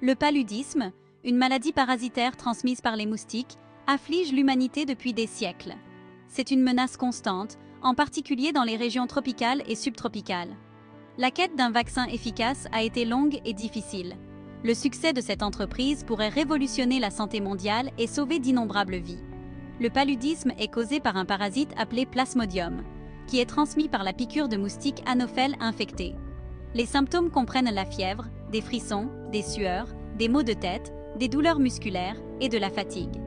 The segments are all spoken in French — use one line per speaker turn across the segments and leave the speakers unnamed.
Le paludisme, une maladie parasitaire transmise par les moustiques, afflige l'humanité depuis des siècles. C'est une menace constante, en particulier dans les régions tropicales et subtropicales. La quête d'un vaccin efficace a été longue et difficile. Le succès de cette entreprise pourrait révolutionner la santé mondiale et sauver d'innombrables vies. Le paludisme est causé par un parasite appelé Plasmodium, qui est transmis par la piqûre de moustiques anopheles infectés. Les symptômes comprennent la fièvre, des frissons, des sueurs, des maux de tête, des douleurs musculaires et de la fatigue.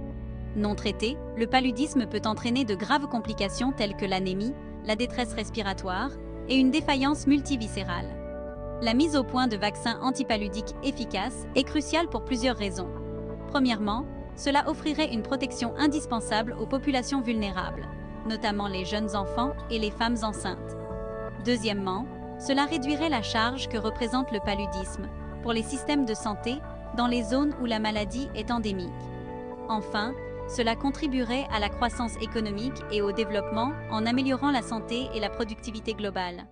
Non traité, le paludisme peut entraîner de graves complications telles que l'anémie, la détresse respiratoire et une défaillance multiviscérale. La mise au point de vaccins antipaludiques efficaces est cruciale pour plusieurs raisons. Premièrement, cela offrirait une protection indispensable aux populations vulnérables, notamment les jeunes enfants et les femmes enceintes. Deuxièmement, cela réduirait la charge que représente le paludisme pour les systèmes de santé dans les zones où la maladie est endémique. Enfin, cela contribuerait à la croissance économique et au développement en améliorant la santé et la productivité globale.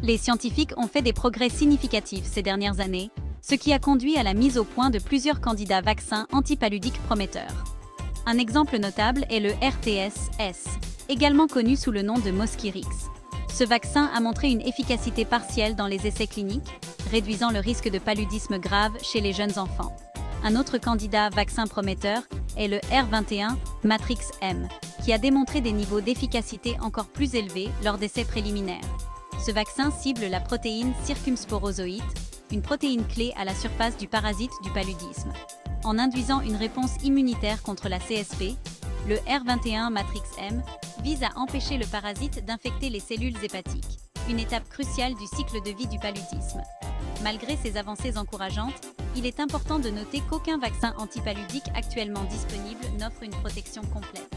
Les scientifiques ont fait des progrès significatifs ces dernières années, ce qui a conduit à la mise au point de plusieurs candidats vaccins antipaludiques prometteurs. Un exemple notable est le RTS-S, également connu sous le nom de Mosquirix. Ce vaccin a montré une efficacité partielle dans les essais cliniques, réduisant le risque de paludisme grave chez les jeunes enfants. Un autre candidat vaccin prometteur est le R21 Matrix-M, qui a démontré des niveaux d'efficacité encore plus élevés lors d'essais préliminaires. Ce vaccin cible la protéine circumsporozoïte, une protéine clé à la surface du parasite du paludisme. En induisant une réponse immunitaire contre la CSP, le R21 Matrix-M vise à empêcher le parasite d'infecter les cellules hépatiques, une étape cruciale du cycle de vie du paludisme. Malgré ces avancées encourageantes, il est important de noter qu'aucun vaccin antipaludique actuellement disponible n'offre une protection complète.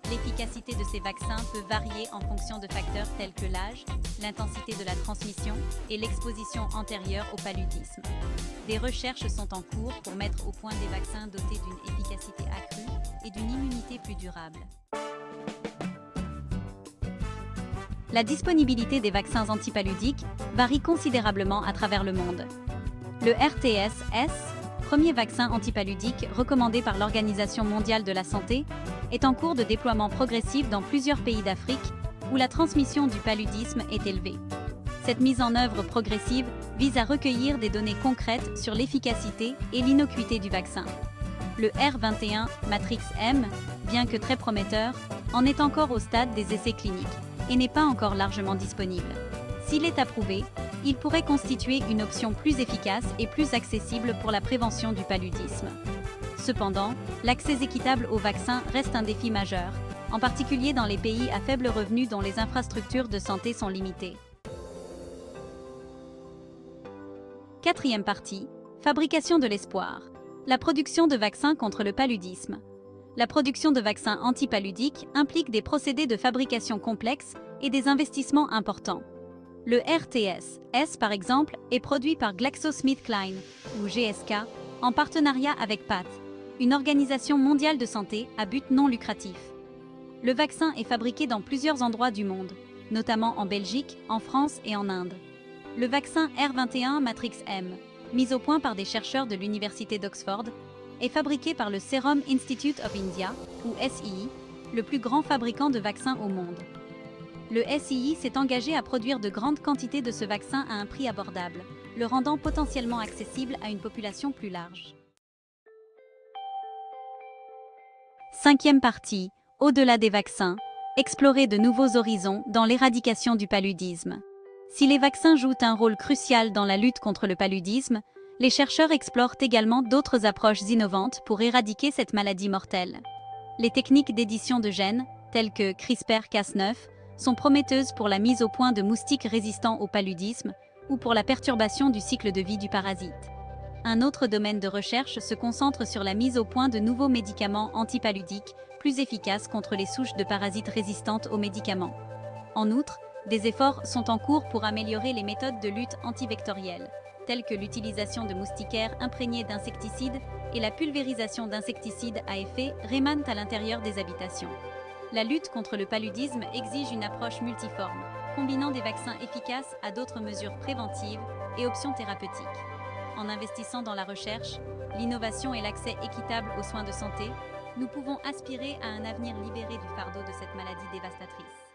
L'efficacité de ces vaccins peut varier en fonction de facteurs tels que l'âge, l'intensité de la transmission et l'exposition antérieure au paludisme. Des recherches sont en cours pour mettre au point des vaccins dotés d'une efficacité accrue et d'une immunité plus durable. La disponibilité des vaccins antipaludiques varie considérablement à travers le monde. Le RTS-S, premier vaccin antipaludique recommandé par l'Organisation mondiale de la santé, est en cours de déploiement progressif dans plusieurs pays d'Afrique où la transmission du paludisme est élevée. Cette mise en œuvre progressive vise à recueillir des données concrètes sur l'efficacité et l'innocuité du vaccin. Le R21 Matrix-M, bien que très prometteur, en est encore au stade des essais cliniques et n'est pas encore largement disponible. S'il est approuvé, il pourrait constituer une option plus efficace et plus accessible pour la prévention du paludisme. Cependant, l'accès équitable au vaccin reste un défi majeur, en particulier dans les pays à faible revenu dont les infrastructures de santé sont limitées. Quatrième partie, fabrication de l'espoir. La production de vaccins contre le paludisme. La production de vaccins antipaludiques implique des procédés de fabrication complexes et des investissements importants. Le RTS-S, par exemple, est produit par GlaxoSmithKline, ou GSK, en partenariat avec PATH, une organisation mondiale de santé à but non lucratif. Le vaccin est fabriqué dans plusieurs endroits du monde, notamment en Belgique, en France et en Inde. Le vaccin R21 Matrix-M, mis au point par des chercheurs de l'Université d'Oxford, est fabriqué par le Serum Institute of India, ou SII, le plus grand fabricant de vaccins au monde. Le SII s'est engagé à produire de grandes quantités de ce vaccin à un prix abordable, le rendant potentiellement accessible à une population plus large. Cinquième partie, au-delà des vaccins, explorer de nouveaux horizons dans l'éradication du paludisme. Si les vaccins jouent un rôle crucial dans la lutte contre le paludisme, les chercheurs explorent également d'autres approches innovantes pour éradiquer cette maladie mortelle. Les techniques d'édition de gènes, telles que CRISPR-Cas9, sont prometteuses pour la mise au point de moustiques résistants au paludisme ou pour la perturbation du cycle de vie du parasite. Un autre domaine de recherche se concentre sur la mise au point de nouveaux médicaments antipaludiques plus efficaces contre les souches de parasites résistantes aux médicaments. En outre, des efforts sont en cours pour améliorer les méthodes de lutte antivectorielle, telles que l'utilisation de moustiquaires imprégnés d'insecticides et la pulvérisation d'insecticides à effet rémanent à l'intérieur des habitations. La lutte contre le paludisme exige une approche multiforme, combinant des vaccins efficaces à d'autres mesures préventives et options thérapeutiques. En investissant dans la recherche, l'innovation et l'accès équitable aux soins de santé, nous pouvons aspirer à un avenir libéré du fardeau de cette maladie dévastatrice.